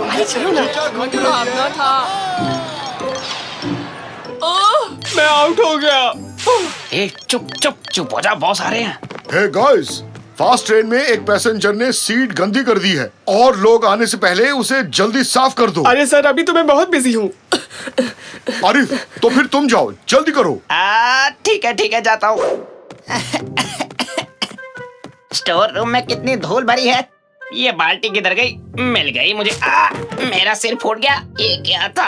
अरे चलो ना। भागना था। मैं आउट हो गया। ए, चुप चुप चुप हो जा, बॉस आ रहे हैं। हे गाइस, फास्ट ट्रेन में एक पैसेंजर ने सीट गंदी कर दी है और लोग आने से पहले उसे जल्दी साफ कर दो। अरे सर, अभी तो मैं बहुत बिजी हूँ। आरिफ, तो फिर तुम जाओ, जल्दी करो। ठीक है, जाता हूँ। स्टोर रूम में कितनी धूल भरी है। ये बाल्टी किधर गई? मिल गई मुझे। मेरा सिर फूट गया। ये क्या था?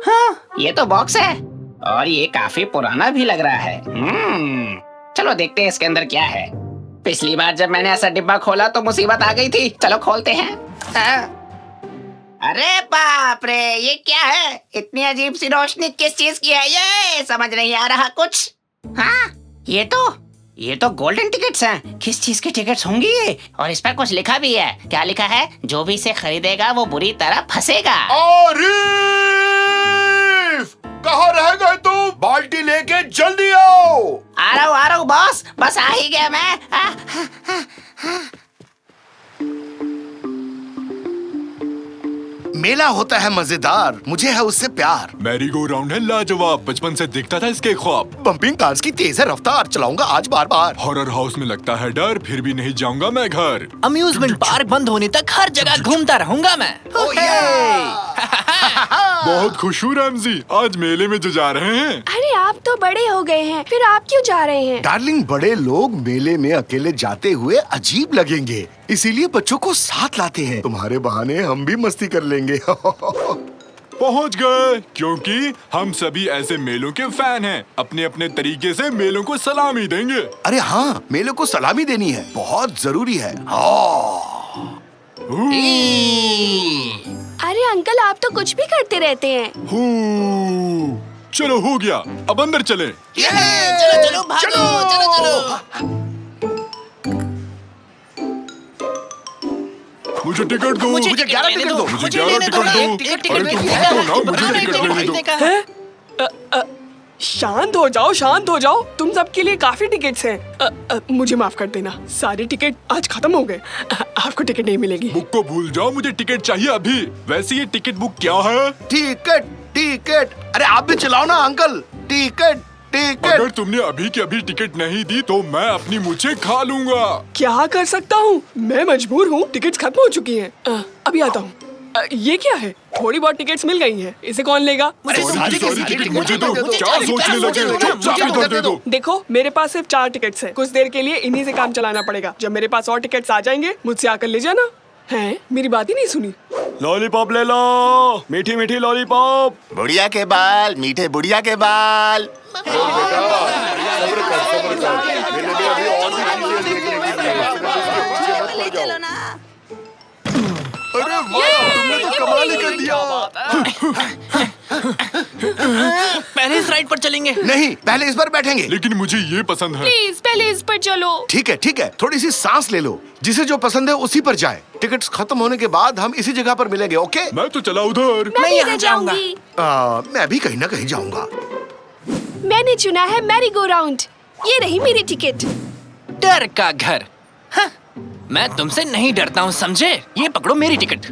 हाँ, ये तो बॉक्स है और ये काफी पुराना भी लग रहा है। चलो देखते हैं इसके अंदर क्या है। पिछली बार जब मैंने ऐसा डिब्बा खोला तो मुसीबत आ गई थी। चलो खोलते हैं। अरे बाप रे, ये क्या है? इतनी अजीब सी रोशनी किस चीज की है? ये समझ नहीं आ रहा कुछ। हाँ, ये तो गोल्डन टिकट्स हैं। किस चीज के टिकट्स होंगी ये? और इस पर कुछ लिखा भी है। क्या लिखा है? जो भी इसे खरीदेगा वो बुरी तरह फंसेगा। आरिफ, कहाँ रह गए तुम? बाल्टी लेके जल्दी आओ। आ रहा हूँ बॉस, बस आ ही गया मैं। मेला होता है मजेदार, मुझे है उससे प्यार। मैरी गो राउंड है लाजवाब, बचपन से दिखता था इसके ख्वाब। बम्पिंग कार्स की तेज है रफ्तार, चलाऊंगा आज बार बार। हॉरर हाउस में लगता है डर, फिर भी नहीं जाऊंगा मैं घर। अम्यूजमेंट पार्क बंद होने तक हर जगह घूमता रहूंगा मैं। बहुत खुश हूँ रैमजी, आज मेले में जो जा रहे हैं। अरे आप तो बड़े हो गए हैं, फिर आप क्यों जा रहे हैं? डार्लिंग, बड़े लोग मेले में अकेले जाते हुए अजीब लगेंगे, इसीलिए बच्चों को साथ लाते हैं। तुम्हारे बहाने हम भी मस्ती कर लेंगे। पहुँच गए, क्योंकि हम सभी ऐसे मेलों के फैन हैं। अपने अपने तरीके से मेलों को सलामी देंगे। अरे हाँ, मेले को सलामी देनी है, बहुत जरूरी है। अरे अंकल, आप तो कुछ भी करते रहते हैं। चलो हो गया, अब अंदर चले। चलो भागो, चलो। मुझे टिकट दो। मुझे 11 टिकट दो। मुझे 11 टिकट दो। अरे तुम भागो ना, मुझे टिकट लेने दो। शांत हो जाओ। तुम सबके लिए काफी टिकट्स हैं। मुझे माफ कर देना, सारे टिकट आज खत्म हो गए। आपको टिकट नहीं मिलेगी। बुक को भूल जाओ, मुझे टिकट चाहिए अभी। वैसे ये टिकट बुक क्या है? टिकट। अरे आप भी चलाओ ना अंकल। टिकट। अगर तुमने अभी की अभी टिकट नहीं दी तो मैं अपनी मुझे खा लूंगा। क्या कर सकता हूँ, मैं मजबूर हूँ। टिकट्स खत्म हो चुकी हैं। अभी आता हूँ। ये क्या है? थोड़ी बहुत टिकट्स मिल गई हैं। इसे कौन लेगा? मुझे दो। क्या सोचने लगे? चुपचाप इधर दे दो। देखो, मेरे पास सिर्फ 4 टिकट्स हैं। कुछ देर के लिए इन्हीं से काम चलाना पड़ेगा। जब मेरे पास और टिकट्स आ जाएंगे, मुझसे आकर ले जाना। हैं? मेरी बात ही नहीं सुनी। लॉलीपॉप ले लो, मीठी मीठी लॉलीपॉप। बुढ़िया के बाल, मीठे बुढ़िया के बाल। अरे वाह, तुमने तो कमाल ही कर दिया। पहले इस राइड पर चलेंगे। नहीं, पहले इस पर बैठेंगे। लेकिन मुझे ये पसंद है। प्लीज पहले इस पर चलो। ठीक है, थोड़ी सी सांस ले लो। जिसे जो पसंद है उसी पर जाए। टिकट्स खत्म होने के बाद हम इसी जगह पर मिलेंगे, ओके? मैं तो चला उधर। मैं यहाँ इधर जाऊंगा। जाऊंगी। मैं भी कहीं ना कहीं जाऊंगा। मैंने चुना है मैरी गो राउंड। ये रही मेरी टिकट। डर का घर। हाँ, मैं तुमसे नहीं डरता हूँ, समझे? ये पकड़ो मेरी टिकट।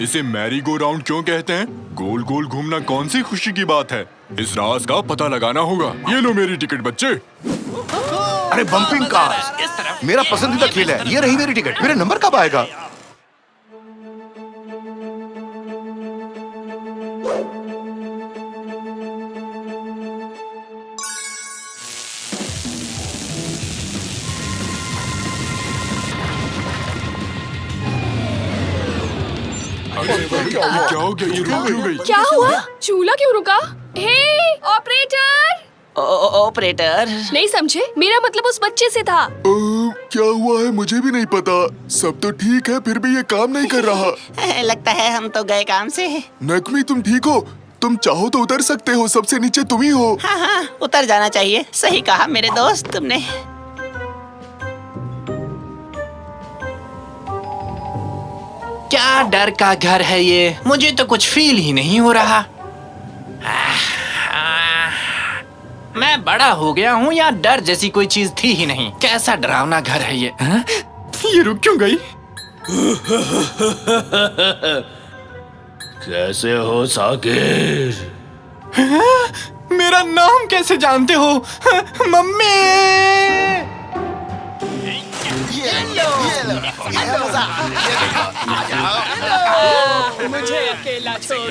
इसे मैरी गो राउंड क्यों कहते हैं? गोल गोल घूमना कौन सी खुशी की बात है? इस राज का पता लगाना होगा। ये लो मेरी टिकट बच्चे। अरे बम्पिंग कार्स मेरा पसंदीदा खेल है। ये रही मेरी टिकट। मेरा नंबर कब आएगा? क्या हो गया? ये रुक क्यों गई? क्या हुआ? चूल्हा क्यों रुका? हे ऑपरेटर! ऑपरेटर, नहीं समझे, मेरा मतलब उस बच्चे से था। क्या हुआ है मुझे भी नहीं पता। सब तो ठीक है, फिर भी ये काम नहीं कर रहा। लगता है हम तो गए काम से। नकवी, तुम ठीक हो? तुम चाहो तो उतर सकते हो, सबसे नीचे तुम ही हो। हाँ, उतर जाना चाहिए। सही कहा मेरे दोस्त तुमने। क्या डर का घर है ये? मुझे तो कुछ फील ही नहीं हो रहा। मैं बड़ा हो गया हूँ, या डर जैसी कोई चीज थी ही नहीं। कैसा डरावना घर है ये। हाँ? ये रुक क्यों गई? कैसे हो साकिर? मेरा नाम कैसे जानते हो? मम्मी! मुझे अकेला छोड़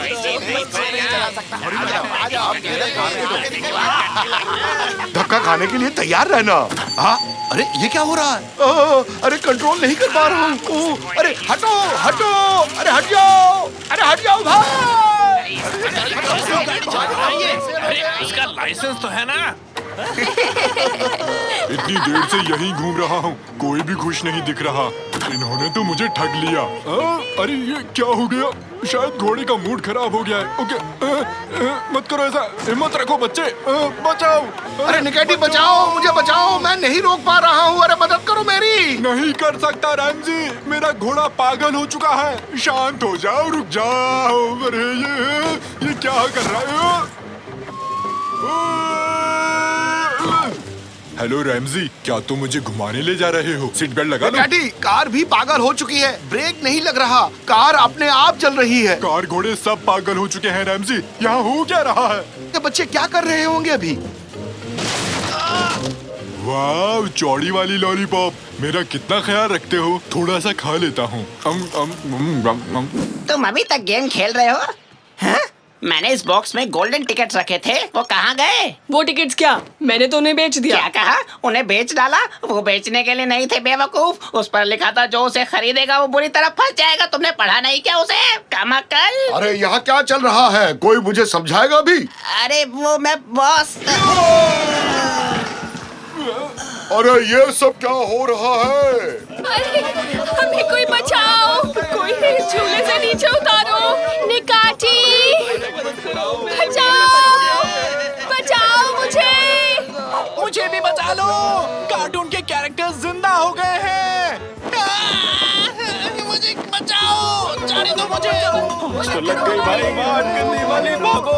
धक्का खाने के लिए तैयार रहना। हाँ, अरे ये क्या हो रहा है? अरे कंट्रोल नहीं कर पा रहा हूँ। अरे हटो हटो, अरे हट जाओ, अरे हट जाओ भाई। इसका लाइसेंस तो है ना? इतनी देर से यहीं घूम रहा हूँ, कोई भी खुश नहीं दिख रहा। इन्होंने तो मुझे ठग लिया। अरे ये क्या हो गया? शायद घोड़े का मूड खराब हो गया है। ओके, मत करो ऐसा, हिम्मत रखो बच्चे, बचाओ। अरे निकेटी बचाओ, मुझे बचाओ, मैं नहीं रोक पा रहा हूँ। अरे मदद करो मेरी। नहीं कर सकता रैमजी, मेरा घोड़ा पागल हो चुका है। शांत हो जाओ, रुक जाओ। अरे ये क्या कर रहा है? हेलो रैमजी, क्या तुम मुझे घुमाने ले जा रहे हो? सीट बेल्ट लगा लो। निकेटी, कार भी पागल हो चुकी है, ब्रेक नहीं लग रहा, कार अपने आप चल रही है। कार घोड़े सब पागल हो चुके हैं रैमजी, यहाँ हो क्या रहा है? ये बच्चे क्या कर रहे होंगे अभी? वाह, चौड़ी वाली लॉलीपॉप, मेरा कितना ख्याल रखते हो। थोड़ा सा खा लेता हूँ। तुम अभी तक गेम खेल रहे हो? हाँ? मैंने इस बॉक्स में गोल्डन टिकट्स रखे थे, वो कहाँ गए? वो टिकट्स क्या? मैंने तो उन्हें बेच दिया। क्या कहा? उन्हें बेच डाला? वो बेचने के लिए नहीं थे बेवकूफ, उस पर लिखा था जो उसे खरीदेगा वो बुरी तरह फंस जाएगा। तुमने पढ़ा नहीं क्या उसे? कमाकल। अरे यहाँ क्या चल रहा है? कोई मुझे समझाएगा भी? अरे वो मैं बॉस। अरे ये सब क्या हो रहा है? अरे हमें कोई बचाओ, कोई झूले से नीचे उतारो। निकाटी, बचाओ, बचाओ मुझे भी बचा लो, कार्टून के कैरेक्टर्स जिंदा हो गए हैं। मुझे बचाओ, जाने दो मुझे। लग गई भाई, बात करने वाली भागो।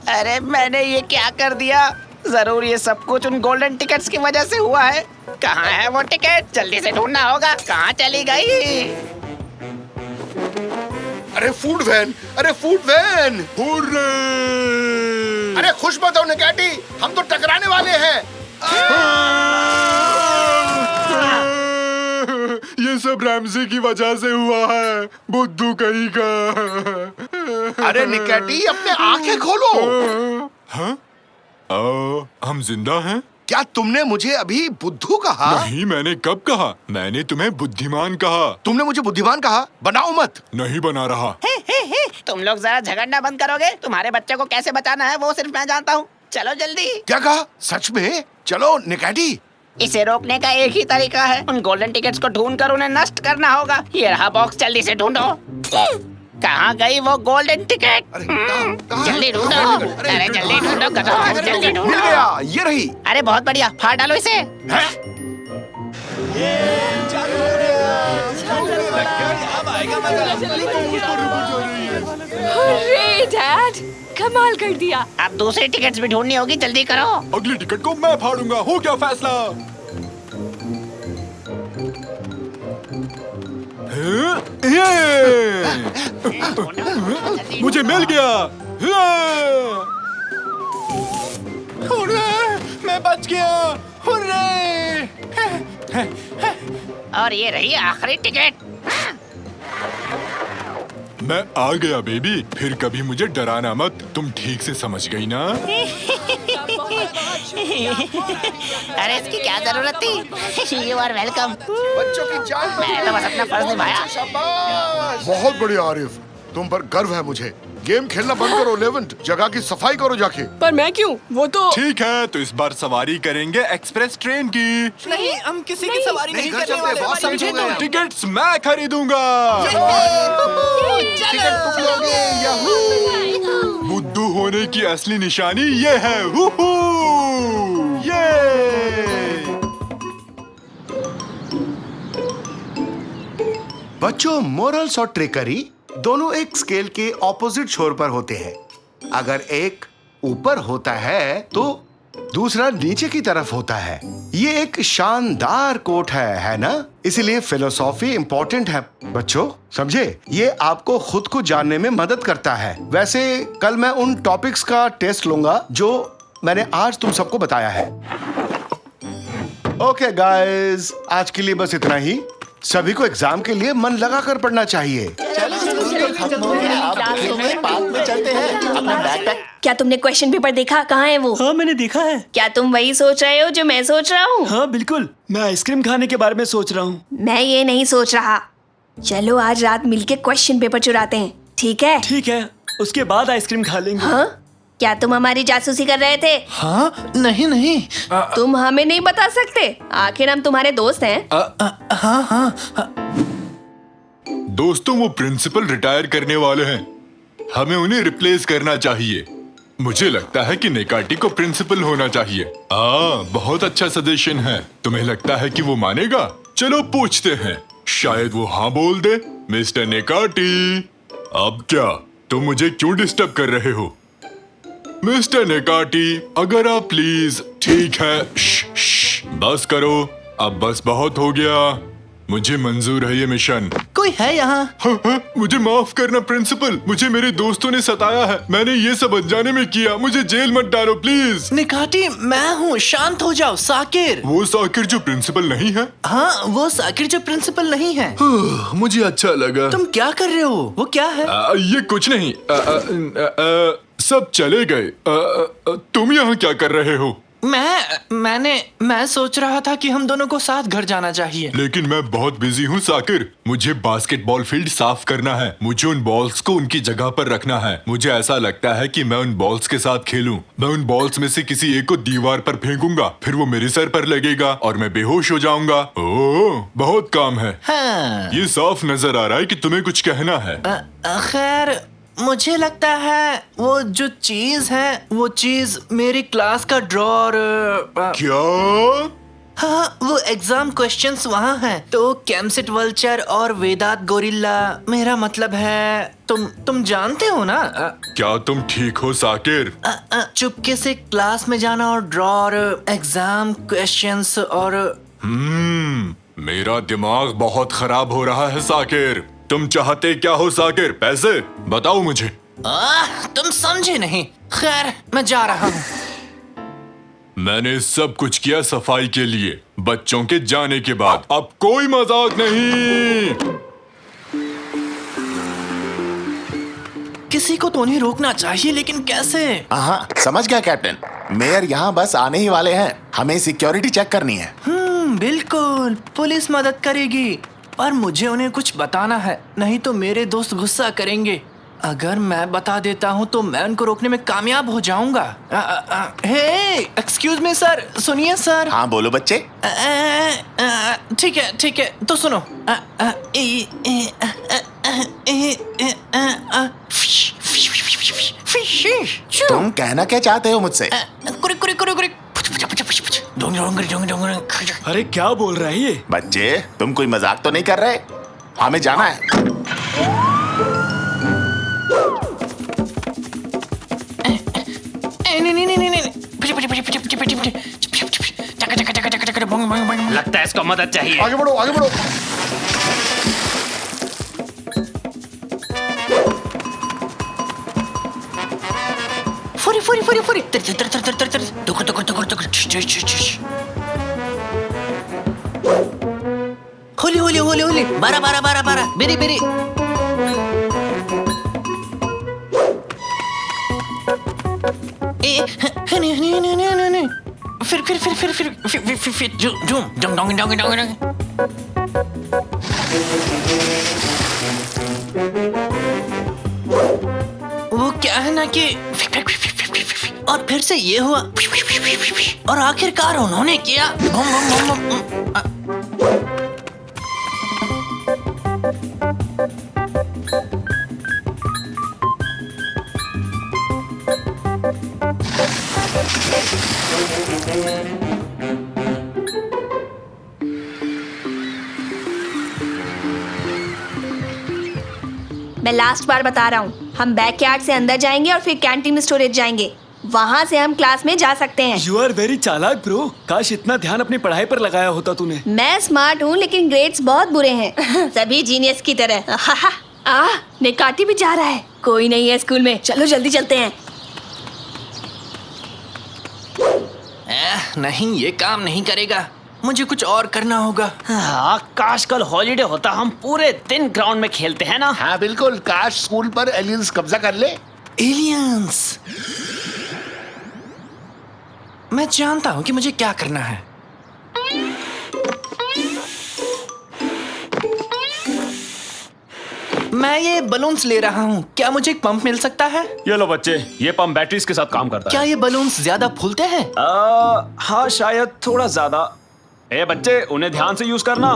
अरे मैंने ये क्या कर दिया? जरूर ये सब कुछ उन गोल्डन टिकट्स की वजह से हुआ है। कहाँ है वो टिकट? जल्दी से ढूंढना होगा। कहाँ चली गई? अरे फूड वैन, अरे फूड वैन। हुर्रे! अरे खुश मत हो निकेटी, हम तो टकराने वाले हैं। ये सब रैमजी की वजह से हुआ है, बुद्धू कहीं का। अरे निकेटी, अपने आंखें खोलो। हाँ? हम जिंदा हैं? क्या तुमने मुझे अभी बुद्धू कहा? नहीं, मैंने कब कहा? मैंने तुम्हें बुद्धिमान कहा। तुमने मुझे बुद्धिमान कहा? बनाओ मत। नहीं बना रहा। तुम लोग जरा झगड़ना बंद करोगे? तुम्हारे बच्चे को कैसे बचाना है वो सिर्फ मैं जानता हूँ। चलो जल्दी। क्या कहा? सच में? चलो निकेटी। इसे रोकने का एक ही तरीका है, उन गोल्डन टिकट्स को ढूंढकर उन्हें नष्ट करना होगा। ये रहा बॉक्स, जल्दी से ढूंढो। कहाँ गई वो गोल्डन टिकट? जल्दी ढूंढो। अरे जल्दी ढूंढो, जल्दी ढूंढो। मिल गया, ये रही। अरे बहुत बढ़िया, फाड़ डालो इसे। अरे डैड, कमाल कर दिया। अब दूसरी टिकट्स भी ढूंढनी होगी, जल्दी करो। अगली टिकट को मैं फाड़ूंगा। हो क्या फैसला? मुझे मिल गया। मैं बच गया। हुर्रे! और ये रही आखिरी टिकट। मैं आ गया बेबी, फिर कभी मुझे डराना मत। तुम ठीक से समझ गई ना? अरे इसकी क्या जरूरत थी? You are welcome. बच्चों की जान। मैंने तो बस अपना फर्ज निभाया। शाबाश। बहुत बढ़िया आरिफ, तुम पर गर्व है मुझे। गेम खेलना बंद करो लेवेंट, जगह की सफाई करो जाके। पर मैं क्यों? वो तो ठीक है, तो इस बार सवारी करेंगे एक्सप्रेस ट्रेन की। नहीं, हम किसी की सवारी नहीं घर करने चलते, वाले। बहुत समझे मुझे तो तुम। टिकट्स मैं खरीदूंगा। टिकट तुम लोगे, याहू। बुद्धू होने की असली निशानी ये है। हुहू! ये! बच्चों, मोरल्स और ट्रिकरी दोनों एक स्केल के ऑपोजिट छोर पर होते हैं। अगर एक ऊपर होता है तो दूसरा नीचे की तरफ होता है। ये एक शानदार कोट है ना? इसीलिए फिलोसॉफी इंपॉर्टेंट है बच्चों, समझे? ये आपको खुद को जानने में मदद करता है। वैसे कल मैं उन टॉपिक्स का टेस्ट लूंगा जो मैंने आज तुम सबको बताया है। ओके गाइस, आज के लिए बस इतना ही। सभी को एग्जाम के लिए मन लगा कर पढ़ना चाहिए। क्या तुमने क्वेश्चन पेपर देखा? कहाँ है वो? हाँ मैंने देखा है। क्या तुम वही सोच रहे हो जो मैं सोच रहा हूँ? हाँ बिल्कुल, मैं आइसक्रीम खाने के बारे में सोच रहा हूँ। मैं ये नहीं सोच रहा। चलो आज रात मिलके क्वेश्चन पेपर चुराते हैं, ठीक है? ठीक है, उसके बाद आइसक्रीम खा लेंगे। हाँ? क्या तुम हमारी जासूसी कर रहे थे? हाँ नहीं। तुम हमें नहीं बता सकते? आखिर हम तुम्हारे दोस्त हैं। हाँ। दोस्तों, वो प्रिंसिपल रिटायर करने वाले हैं, हमें उन्हें रिप्लेस करना चाहिए। मुझे लगता है कि नेकाटी को प्रिंसिपल होना चाहिए। बहुत अच्छा सजेशन है। तुम्हें लगता है कि वो मानेगा? चलो पूछते हैं, शायद वो हाँ बोल दे। मिस्टर नेकाटी, अब क्या? तुम मुझे क्यों डिस्टर्ब कर रहे हो? मिस्टर नेकाटी, अगर आप प्लीज। ठीक है, बस करो, अब बस बहुत हो गया। मुझे मंजूर है ये मिशन। कोई है यहाँ? हाँ, मुझे माफ करना प्रिंसिपल, मुझे मेरे दोस्तों ने सताया है। मैंने ये सब अनजाने में किया, मुझे जेल मत डालो प्लीज। निकाटी, मैं हूँ, शांत हो जाओ। साकिर। वो साकिर जो प्रिंसिपल नहीं है? हाँ, वो साकिर जो प्रिंसिपल नहीं है। मुझे अच्छा लगा। तुम क्या कर रहे हो? वो क्या है? ये कुछ नहीं। सब चले गए। तुम यहाँ क्या कर रहे हो? मैं सोच रहा था कि हम दोनों को साथ घर जाना चाहिए। लेकिन मैं बहुत बिजी हूँ साकिर। मुझे बास्केटबॉल फील्ड साफ करना है। मुझे उन बॉल्स को उनकी जगह पर रखना है। मुझे ऐसा लगता है कि मैं उन बॉल्स के साथ खेलूं। मैं उन बॉल्स में से किसी एक को दीवार पर फेंकूंगा, फिर वो मेरे सर पर लगेगा और मैं बेहोश हो जाऊंगा। ओह, बहुत काम है। हाँ। ये साफ नजर आ रहा है कि तुम्हें कुछ कहना है। खैर, मुझे लगता है वो जो चीज है, वो चीज मेरी क्लास का ड्रॉर। क्या? हाँ, वो एग्जाम क्वेश्चंस वहाँ हैं। तो कैमसेट वल्चर और वेदांत गोरिल्ला, मेरा मतलब है तुम जानते हो ना? क्या तुम ठीक हो साकिर? चुपके से क्लास में जाना और ड्रॉर, एग्जाम क्वेश्चंस और मेरा दिमाग बहुत खराब हो रहा है साकिर। तुम चाहते क्या हो साकिर? पैसे बताओ मुझे। तुम समझे नहीं। खैर, मैं जा रहा हूँ। मैंने सब कुछ किया सफाई के लिए, बच्चों के जाने के बाद। अब कोई मजाक नहीं। किसी को तो नहीं रोकना चाहिए, लेकिन कैसे? हाँ, समझ गया कैप्टन। मेयर यहाँ बस आने ही वाले हैं, हमें सिक्योरिटी चेक करनी है। बिल्कुल, पुलिस मदद करेगी, पर मुझे उन्हें कुछ बताना है, नहीं तो मेरे दोस्त गुस्सा करेंगे। अगर मैं बता देता हूँ तो मैं उनको रोकने में कामयाब हो जाऊंगा। हे, एक्सक्यूज मी सर, सुनिए सर। हाँ बोलो बच्चे। ठीक है, तो सुनो। तुम कहना क्या चाहते हो मुझसे? अरे क्या बोल रहा है ये? बच्चे, तुम कोई मजाक तो नहीं कर रहे? हमें जाना है। लगता है इसको मदद चाहिए। आगे बढ़ो, आगे बढ़ो। फुरी होली बारा बेरी नहीं फिर वो क्या है ना कि और फिर से ये हुआ और आखिरकार उन्होंने किया। मैं लास्ट बार बता रहा हूँ, हम बैकयार्ड से अंदर जाएंगे और फिर कैंटीन में स्टोरेज जाएंगे। वहाँ से हम क्लास में जा सकते हैं। यू आर वेरी चालाक ब्रो। काश इतना ध्यान अपनी पढ़ाई पर लगाया होता तूने। मैं स्मार्ट हूँ लेकिन ग्रेड्स बहुत बुरे हैं। सभी जीनियस की तरह। निकाटी भी जा रहा है। कोई नहीं है स्कूल में, चलो जल्दी चलते हैं। नहीं, ये काम नहीं करेगा। मुझे कुछ और करना होगा। हाँ, काश कल हॉलीडे होता, हम पूरे दिन ग्राउंड में खेलते हैं ना। हाँ बिल्कुल, काश स्कूल पर एलियंस कब्जा कर ले। एलियंस। मैं जानता हूँ कि मुझे क्या करना है। मैं ये बलून्स ले रहा हूँ। क्या मुझे एक पंप मिल सकता है? ये लो बच्चे, ये पंप बैटरीज के साथ काम करता क्या है। ये बलून्स ज्यादा फूलते हैं? हाँ शायद थोड़ा ज्यादा। ए बच्चे, उन्हें ध्यान से यूज करना।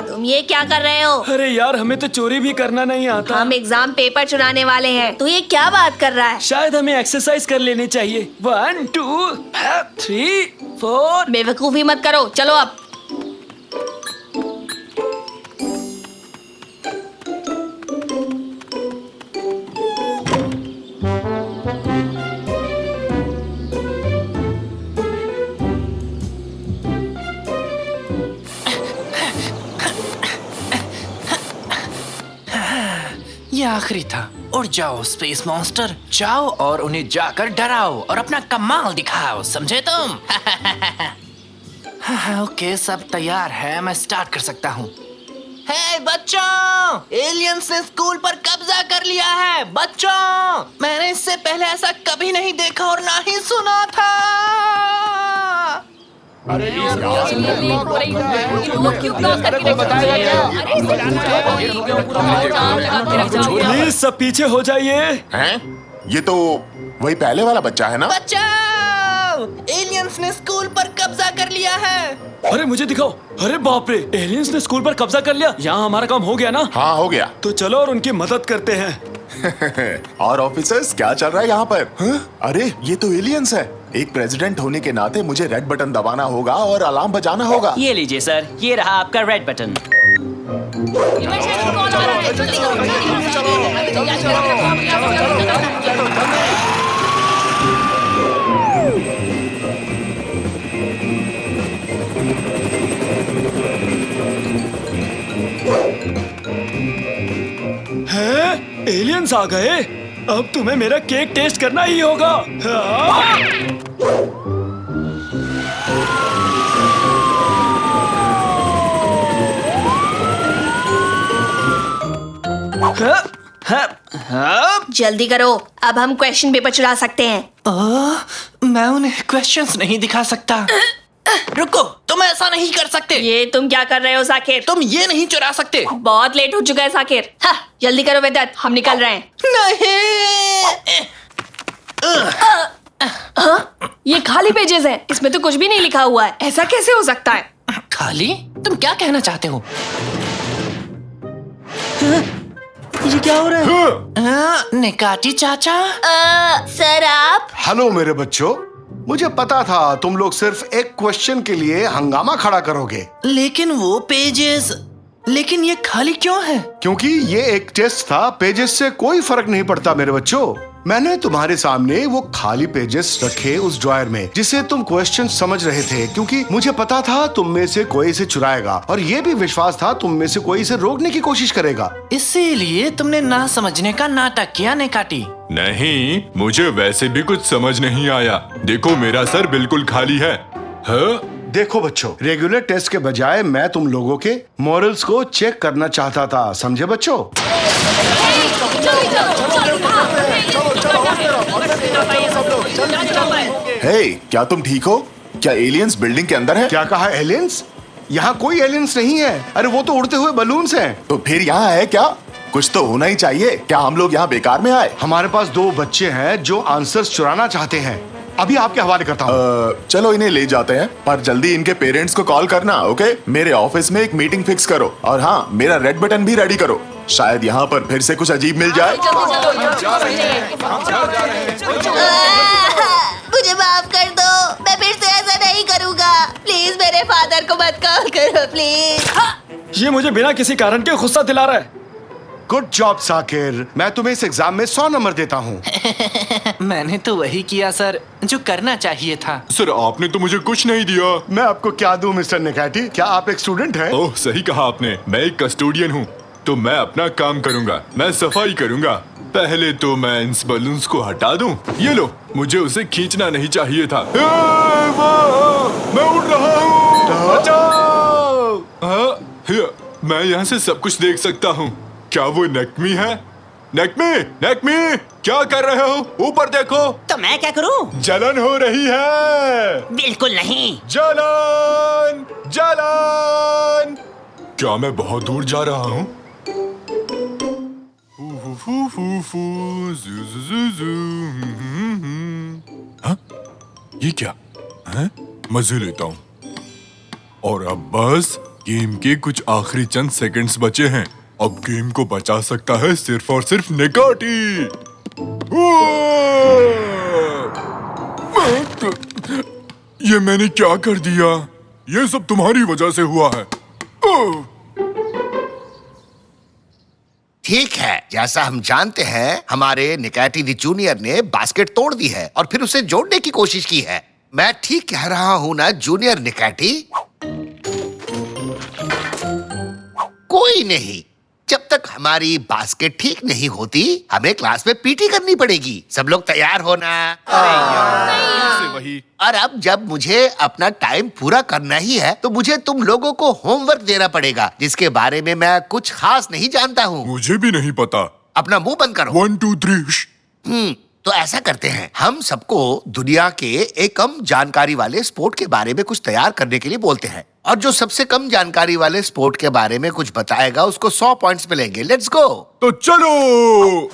तुम ये क्या कर रहे हो? अरे यार, हमें तो चोरी भी करना नहीं आता। हम एग्जाम पेपर चुराने वाले हैं। तू ये क्या बात कर रहा है? शायद हमें एक्सरसाइज कर लेनी चाहिए। 1 2 3 4। बेवकूफी मत करो, चलो अब। ये आखिरी था। उड़ जाओ स्पेस मॉन्स्टर, जाओ और उन्हें जाकर डराओ और अपना कमाल दिखाओ, समझे तुम? ओके, सब तैयार है, मैं स्टार्ट कर सकता हूँ। हे बच्चों, एलियंस ने स्कूल पर कब्जा कर लिया है। बच्चों, मैंने इससे पहले ऐसा कभी नहीं देखा और ना ही सुना था। प्लीज सब पीछे हो जाइए। हैं? ये तो वही पहले वाला बच्चा है ना? बचाओ! एलियंस ने स्कूल पर कब्जा कर लिया है। अरे मुझे दिखाओ। अरे बाप रे, एलियंस ने स्कूल पर कब्जा कर लिया। यहाँ हमारा काम हो गया ना? हाँ हो गया। तो चलो और उनकी मदद करते हैं। और ऑफिसर्स, क्या चल रहा है यहाँ पर? अरे ये तो एलियंस है। एक प्रेसिडेंट होने के नाते मुझे रेड बटन दबाना होगा और अलार्म बजाना होगा। ये लीजिए सर, ये रहा आपका रेड बटन। हैं? एलियंस आ गए। अब तुम्हें मेरा केक टेस्ट करना ही होगा। जल्दी करो, अब हम क्वेश्चन पेपर चुरा सकते हैं। मैं उन्हें क्वेश्चंस नहीं दिखा सकता। रुको, तुम ऐसा नहीं कर सकते। ये तुम क्या कर रहे हो साकिर? तुम ये नहीं चुरा सकते। बहुत लेट हो चुका है साकिर। हाँ, जल्दी करो वेदांत, हम निकल रहे हैं। नहीं। ये खाली पेजेस हैं, इसमें तो कुछ भी नहीं लिखा हुआ है। ऐसा कैसे हो सकता है? खाली? तुम क्या कहना चाहते हो? ये क्या हो रहा है? निकाटी चाचा। सर आप? हेलो मेरे बच्चों, मुझे पता था तुम लोग सिर्फ एक क्वेश्चन के लिए हंगामा खड़ा करोगे। लेकिन वो पेजेस, लेकिन ये खाली क्यों है? क्योंकि ये एक टेस्ट था, पेजेस से कोई फर्क नहीं पड़ता मेरे बच्चों। मैंने तुम्हारे सामने वो खाली पेजेस रखे उस ड्रॉयर में जिसे तुम क्वेश्चन समझ रहे थे, क्योंकि मुझे पता था तुम में से कोई इसे चुराएगा और ये भी विश्वास था तुम में से कोई इसे रोकने की कोशिश करेगा। इसीलिए तुमने ना समझने का नाटक किया निकाटी। नहीं, मुझे वैसे भी कुछ समझ नहीं आया। देखो, मेरा सर बिल्कुल खाली है। हाँ? देखो बच्चों, रेगुलर टेस्ट के बजाय मैं तुम लोगों के मॉरल्स को चेक करना चाहता था, समझे बच्चों? हे, क्या तुम ठीक हो? क्या एलियंस बिल्डिंग के अंदर है? क्या कहा एलियंस? यहाँ कोई एलियंस नहीं है। अरे वो तो उड़ते हुए बलून्स हैं। तो फिर यहाँ है क्या? कुछ तो होना ही चाहिए। क्या हम लोग यहाँ बेकार में आए? हमारे पास 2 बच्चे हैं जो आंसर्स चुराना चाहते हैं। अभी आपके हवाले करता हूँ। चलो इन्हें ले जाते हैं, पर जल्दी इनके पेरेंट्स को कॉल करना, ओके? मेरे ऑफिस में एक मीटिंग फिक्स करो और हाँ, मेरा रेड बटन भी रेडी करो। शायद यहाँ पर फिर से कुछ अजीब मिल जाए। मुझे माफ कर दो, मैं फिर से ऐसा नहीं करूँगा। प्लीज मेरे फादर को मत कॉल करो प्लीज। ये मुझे बिना किसी कारण के गुस्सा दिला रहा है। गुड जॉब साकिर, मैं तुम्हें इस एग्जाम में 100 नंबर देता हूँ। मैंने तो वही किया सर जो करना चाहिए था। सर आपने तो मुझे कुछ नहीं दिया। मैं आपको क्या दूं मिस्टर निकाटी? क्या आप एक स्टूडेंट हैं? ओह सही कहा आपने, मैं एक कस्टोडियन हूँ। तो मैं अपना काम करूँगा, मैं सफाई करूँगा। पहले तो मैं इन बलून्स को हटा दूं। ये लो, मुझे उसे खींचना नहीं चाहिए था। मैं उड़ रहा हूँ, बचाओ! मैं यहाँ से सब कुछ देख सकता हूँ। क्या वो नेक्मी है? नेक्मी, नेक्मी, क्या कर रहे हो? ऊपर देखो। तो मैं क्या करूं? जलन हो रही है। बिल्कुल नहीं। जलन, जलन। क्या मैं बहुत दूर जा रहा हूँ? हाँ? ये क्या? हाँ? मजे लेता हूँ। और अब बस गेम के कुछ आखिरी चंद सेकंड्स बचे हैं। अब गेम को बचा सकता है सिर्फ और सिर्फ निकाटी। ये मैंने क्या कर दिया? ये सब तुम्हारी वजह से हुआ है। ठीक है, जैसा हम जानते हैं हमारे निकाटी दी जूनियर ने बास्केट तोड़ दी है और फिर उसे जोड़ने की कोशिश की है। मैं ठीक कह रहा हूँ ना जूनियर निकाटी? कोई नहीं, जब तक हमारी बास्केट ठीक नहीं होती हमें क्लास में पीटी करनी पड़ेगी। सब लोग तैयार होना। वही। और अब जब मुझे अपना टाइम पूरा करना ही है तो मुझे तुम लोगों को होमवर्क देना पड़ेगा जिसके बारे में मैं कुछ खास नहीं जानता हूँ। मुझे भी नहीं पता। अपना मुंह बंद करो। 1 2 3। तो ऐसा करते हैं, हम सबको दुनिया के एक कम जानकारी वाले स्पोर्ट के बारे में कुछ तैयार करने के लिए बोलते हैं और जो सबसे कम जानकारी वाले स्पोर्ट के बारे में कुछ बताएगा उसको 100 पॉइंट्स मिलेंगे। Let's go. तो चलो।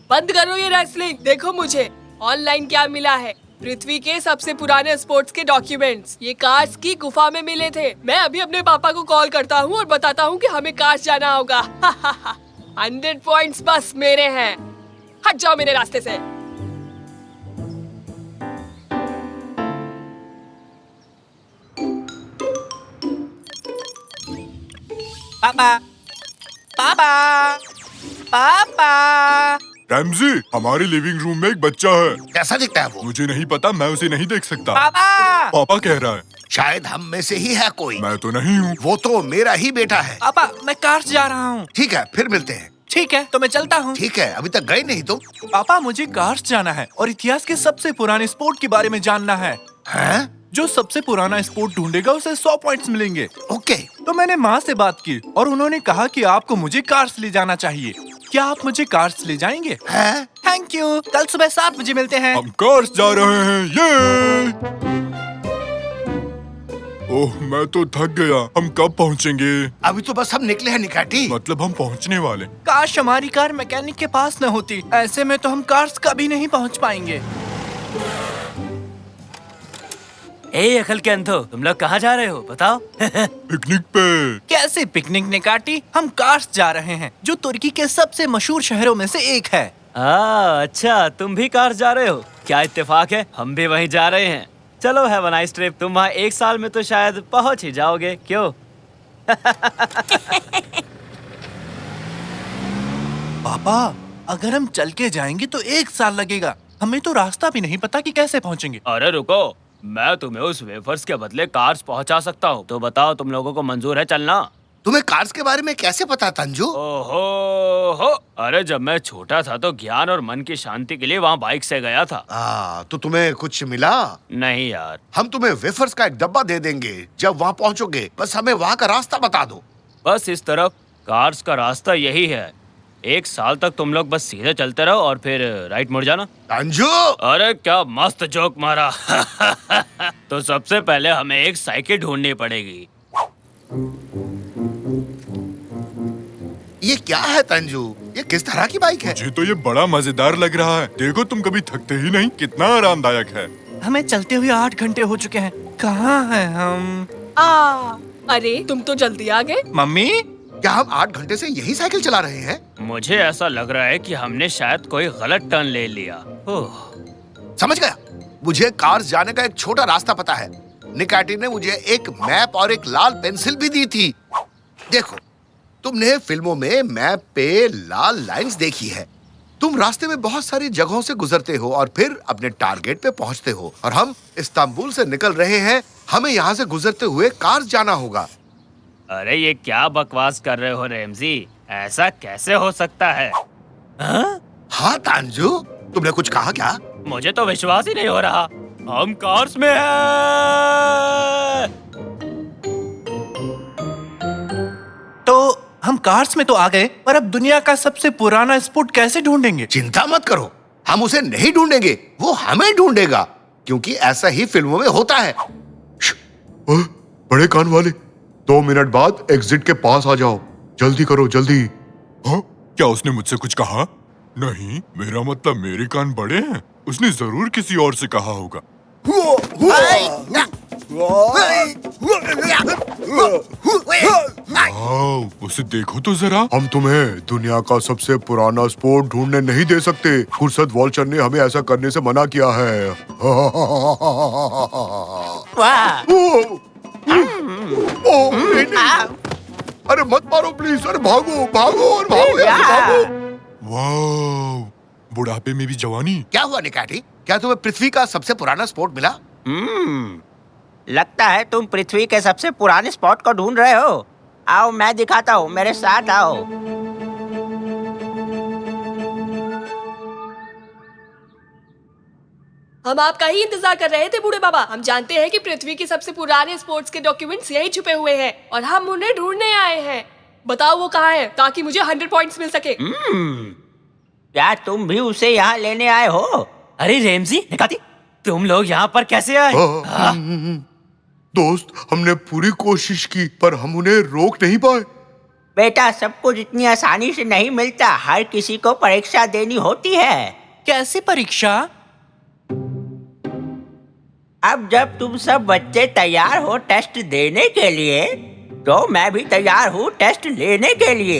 बंद करो ये रेसलिंग। देखो मुझे ऑनलाइन क्या मिला है। पृथ्वी के सबसे पुराने स्पोर्ट्स के डॉक्यूमेंट्स ये कार्स की गुफा में मिले थे। मैं अभी अपने पापा को कॉल करता हूँ और बताता हूँ कि हमें कार्स जाना होगा। 100 पॉइंट्स बस मेरे हैं। हट जाओ मेरे रास्ते से। पापा, पापा, पापा। रैमजी, हमारे लिविंग रूम में एक बच्चा है। कैसा दिखता है वो? मुझे नहीं पता, मैं उसे नहीं देख सकता। पापा, पापा कह रहा है। शायद हम में से ही है कोई। मैं तो नहीं हूँ। वो तो मेरा ही बेटा है। पापा, मैं कार्स जा रहा हूँ। ठीक है, फिर मिलते हैं। ठीक है, तो मैं चलता हूँ। ठीक है, अभी तक गए नहीं तुम? पापा, मुझे कार्स जाना है और इतिहास के सबसे पुराने स्पोर्ट के बारे में जानना है। हैं? जो सबसे पुराना स्पोर्ट ढूंढेगा उसे 100 पॉइंट्स मिलेंगे। ओके। तो मैंने माँ से बात की और उन्होंने कहा कि आपको मुझे कार्स ले जाना चाहिए। क्या आप मुझे कार्स ले जाएंगे? हैं? Thank you. कल सुबह 7 बजे मिलते हैं। हम कार्स जा रहे हैं। ये ओह, मैं तो थक गया। हम कब पहुँचेंगे? अभी तो बस हम निकले हैं निकाटी। मतलब हम पहुँचने वाले। काश हमारी कार मैकेनिक के पास न होती। ऐसे में तो हम कार्स कभी नहीं पहुँच पाएंगे। ए अकल के अंधो, तुम लोग कहाँ जा रहे हो बताओ? पिकनिक पे। कैसे पिकनिक निकाटी? हम कार्स जा रहे हैं जो तुर्की के सबसे मशहूर शहरों में से एक है। अच्छा, तुम भी कार्स जा रहे हो? क्या इत्तेफाक है, हम भी वहीं जा रहे हैं। चलो हैव अ नाइस ट्रिप। तुम वहाँ 1 साल में तो शायद पहुँच ही जाओगे, क्यों? पापा, अगर हम चल के जाएंगे तो 1 साल लगेगा। हमें तो रास्ता भी नहीं पता कि कैसे पहुँचेंगे। अरे रुको, मैं तुम्हें उस वेफर्स के बदले कार्स पहुंचा सकता हूँ। तो बताओ, तुम लोगों को मंजूर है चलना? तुम्हें कार्स के बारे में कैसे पता तंजू? ओहो हो, अरे जब मैं छोटा था तो ज्ञान और मन की शांति के लिए वहाँ बाइक से गया था। तो तुम्हें कुछ मिला? नहीं यार। हम तुम्हें वेफर्स का एक डब्बा दे देंगे जब वहाँ पहुँचोगे। बस हमें वहाँ का रास्ता बता दो। बस इस तरफ कार्स का रास्ता यही है। 1 साल तक तुम लोग बस सीधे चलते रहो और फिर राइट मुड़ जाना। तंजू! अरे क्या मस्त जोक मारा। तो सबसे पहले हमें एक साइकिल ढूंढनी पड़ेगी। ये क्या है तंजू? ये किस तरह की बाइक है? मुझे तो ये बड़ा मजेदार लग रहा है। देखो, तुम कभी थकते ही नहीं। कितना आरामदायक है। हमें चलते हुए 8 घंटे हो चुके हैं। कहाँ हैं हम? अरे तुम तो जल्दी आ गए। मम्मी, क्या हम 8 घंटे से यही साइकिल चला रहे हैं? मुझे ऐसा लग रहा है कि हमने शायद कोई गलत टर्न ले लिया। ओह, समझ गया। मुझे कार्स जाने का एक छोटा रास्ता पता है। निकाटी ने मुझे एक मैप और एक लाल पेंसिल भी दी थी। देखो, तुमने फिल्मों में मैप पे लाल लाइंस देखी है। तुम रास्ते में बहुत सारी जगहों से गुजरते हो और फिर अपने टारगेट पे पहुंचते हो। और हम इस्तांबुल से निकल रहे हैं। हमें यहाँ से गुजरते हुए कार्स जाना होगा। अरे ये क्या बकवास कर रहे हो रैमजी? ऐसा कैसे हो सकता है? हाँ तांजू, तुमने कुछ कहा क्या? मुझे तो विश्वास ही नहीं हो रहा। हम कार्स में हैं। तो हम कार्स में तो आ गए, पर अब दुनिया का सबसे पुराना स्पोर्ट कैसे ढूंढेंगे? चिंता मत करो, हम उसे नहीं ढूंढेंगे, वो हमें ढूंढेगा, क्योंकि ऐसा ही फिल्मों में होता है। बड़े कान वाले, 2 मिनट बाद एग्जिट के पास आ जाओ। जल्दी करो, जल्दी। हाँ? क्या उसने मुझसे कुछ कहा? नहीं, मेरा मतलब मेरे कान बड़े हैं। उसने जरूर किसी और से कहा होगा। उसे देखो तो जरा। हम तुम्हें दुनिया का सबसे पुराना स्पोर्ट ढूंढने नहीं दे सकते। फुर्सत वॉल्चर ने हमें ऐसा करने से मना किया है। नहीं। अरे मत मारो प्लीज। अरे भागो भागो और भागो यार, भागो। वाह, बुढ़ापे में भी जवानी। क्या हुआ निकाटी? क्या तुम्हें पृथ्वी का सबसे पुराना स्पोर्ट मिला? लगता है तुम पृथ्वी के सबसे पुराने स्पॉट को ढूंढ रहे हो। आओ मैं दिखाता हूँ, मेरे साथ आओ। हम आपका ही इंतजार कर रहे थे बूढ़े बाबा। हम जानते हैं कि पृथ्वी के सबसे पुराने स्पोर्ट्स के डॉक्यूमेंट्स यही छुपे हुए हैं और हम उन्हें ढूंढने आए हैं। बताओ वो कहाँ है, ताकि मुझे 100 पॉइंट्स मिल सके। क्या तुम भी उसे यहाँ लेने आए हो? अरे रैमजी, निकाती, तुम लोग यहाँ पर कैसे आए? दोस्त, हमने पूरी कोशिश की पर हम उन्हें रोक नहीं पाए। बेटा, सब कुछ इतनी आसानी से नहीं मिलता। हर किसी को परीक्षा देनी होती है। कैसी परीक्षा? अब जब तुम सब बच्चे तैयार हो टेस्ट देने के लिए, तो मैं भी तैयार हूँ टेस्ट लेने के लिए।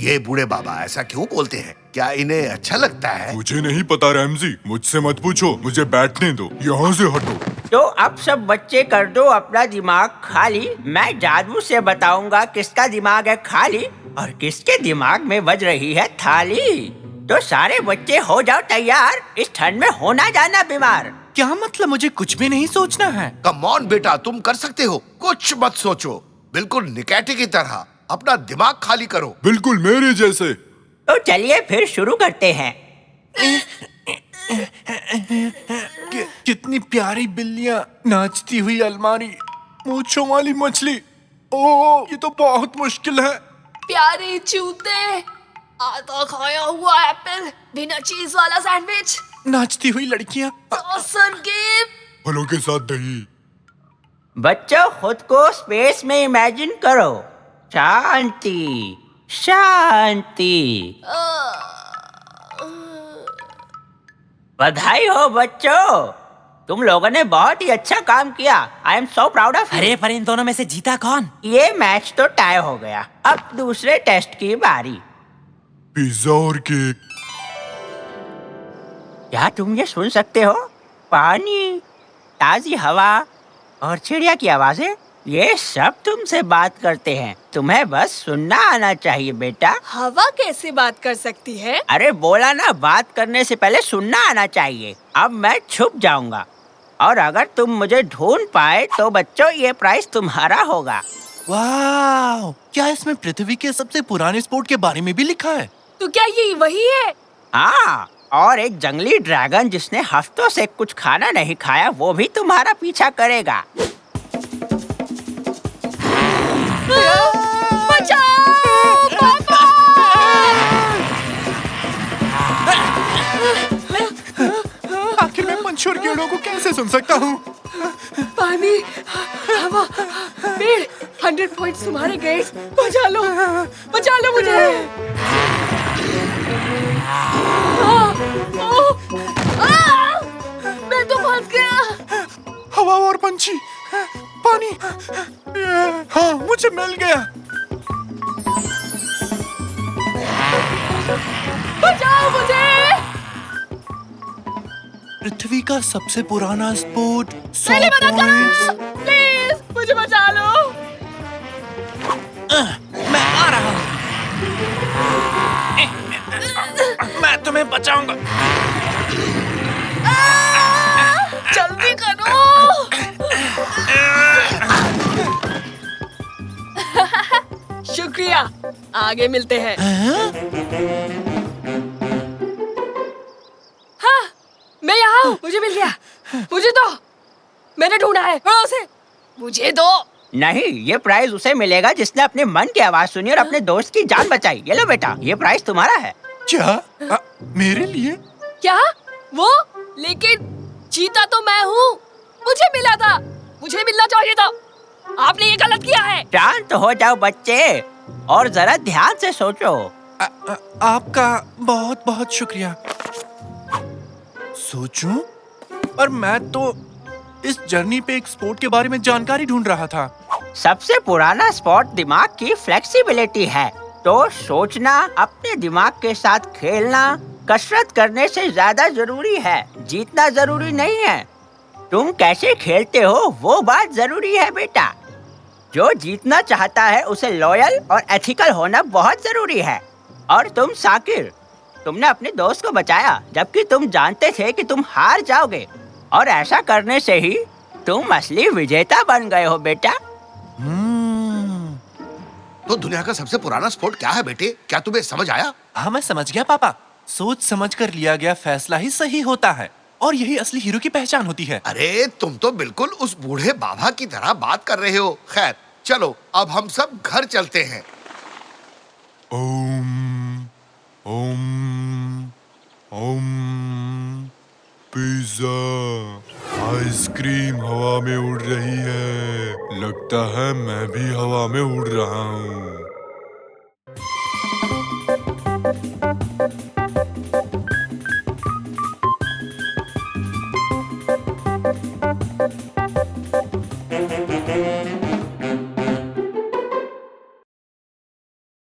ये बूढ़े बाबा ऐसा क्यों बोलते हैं? क्या इन्हें अच्छा लगता है? मुझे नहीं पता रैमजी, मुझसे मत पूछो। मुझे बैठने दो, यहाँ से हटो। तो अब सब बच्चे कर दो अपना दिमाग खाली। मैं जादू से बताऊंगा किसका दिमाग है खाली और किसके दिमाग में बज रही है थाली। तो सारे बच्चे हो जाओ तैयार, इस ठंड में होना जाना बीमार। क्या मतलब? मुझे कुछ भी नहीं सोचना है। कम ऑन बेटा, तुम कर सकते हो। कुछ मत सोचो, बिल्कुल निकाटी की तरह अपना दिमाग खाली करो। बिल्कुल मेरे जैसे। तो चलिए फिर शुरू करते हैं। कितनी प्यारी बिल्लियाँ, नाचती हुई अलमारी, मूंछों वाली मछली। ओह, ये तो बहुत मुश्किल है। प्यारे जूते, आधा खाया हुआ एप्पल, बिना चीज वाला सैंडविच, नाचती हुई लड़कियाँ, सॉसर गेम, फलों के साथ दही। बच्चों, खुद को स्पेस में इमेजिन करो। शांति शांति। बधाई हो बच्चों, तुम लोगों ने बहुत ही अच्छा काम किया। I am so proud of. अरे पर इन दोनों में से जीता कौन? ये मैच तो टाई हो गया। अब दूसरे टेस्ट की बारी। पिज्जा और केक। क्या तुम ये सुन सकते हो? पानी, ताजी हवा और चिड़िया की आवाजें, ये सब तुमसे बात करते हैं। तुम्हें बस सुनना आना चाहिए बेटा। हवा कैसे बात कर सकती है? अरे बोला ना, बात करने से पहले सुनना आना चाहिए। अब मैं छुप जाऊंगा और अगर तुम मुझे ढूंढ पाए तो बच्चों ये प्राइस तुम्हारा होगा। वाह! क्या इसमें पृथ्वी के सबसे पुराने स्पोर्ट के बारे में भी लिखा है? तो क्या ये वही है? हाँ, और एक जंगली ड्रैगन जिसने हफ्तों से कुछ खाना नहीं खाया, वो भी तुम्हारा पीछा करेगा। बचाओ पापा! आखिर मैं पंछी और कीड़ों को कैसे सुन सकता हूँ? पानी, हवा, पेड़, 100 पॉइंट्स तुम्हारे गए। बचा लो मुझे। मैं तो फंस गया। हवा और पंछी, पानी, हाँ मुझे मिल गया। बचाओ मुझे। पृथ्वी का सबसे पुराना स्पोर्ट 100 मेरी मदद पॉइंट्स। करो प्लीज, मुझे बचा लो। मैं आ रहा हूँ। मैं तुम्हें बचाऊंगा। जल्दी करो। शुक्रिया, आगे मिलते हैं। हाँ, मैं यहाँ हूँ। मुझे मिल गया। मुझे दो। मैंने ढूंढा है। करो उसे। मुझे दो। नहीं, ये प्राइज उसे मिलेगा जिसने अपने मन की आवाज सुनी और अपने दोस्त की जान बचाई। ये लो बेटा, ये प्राइज तुम्हारा है। क्या मेरे लिए? क्या? वो? लेकिन जीता तो मैं हूँ। मुझे मिला था। मुझे मिलना चाहिए था। आपने ये गलत किया है। शांत हो जाओ बच्चे और जरा ध्यान से सोचो। आपका बहुत बहुत शुक्रिया। सोचूं? और मैं तो इस जर्नी पे एक स्पोर्ट के बारे में जानकारी ढूंढ रहा था। सबसे पुराना स्पॉट दिमाग की फ्लेक्सिबिलिटी है, तो सोचना, अपने दिमाग के साथ खेलना कसरत करने से ज्यादा जरूरी है। जीतना जरूरी नहीं है, तुम कैसे खेलते हो वो बात जरूरी है बेटा। जो जीतना चाहता है उसे लॉयल और एथिकल होना बहुत जरूरी है। और तुम साकिर, तुमने अपने दोस्त को बचाया जबकि तुम जानते थे कि तुम हार जाओगे, और ऐसा करने से ही तुम असली विजेता बन गए हो बेटा। तो दुनिया का सबसे पुराना स्पोर्ट क्या है बेटे? क्या तुम्हें समझ आया? हाँ, मैं समझ गया पापा। सोच समझ कर लिया गया फैसला ही सही होता है, और यही असली हीरो की पहचान होती है। अरे तुम तो बिल्कुल उस बूढ़े बाबा की तरह बात कर रहे हो। खैर चलो, अब हम सब घर चलते हैं। ओम ओम ओम। पिज्जा, आइसक्रीम हवा में उड़ रही है। लगता है मैं भी हवा में उड़ रहा हूँ।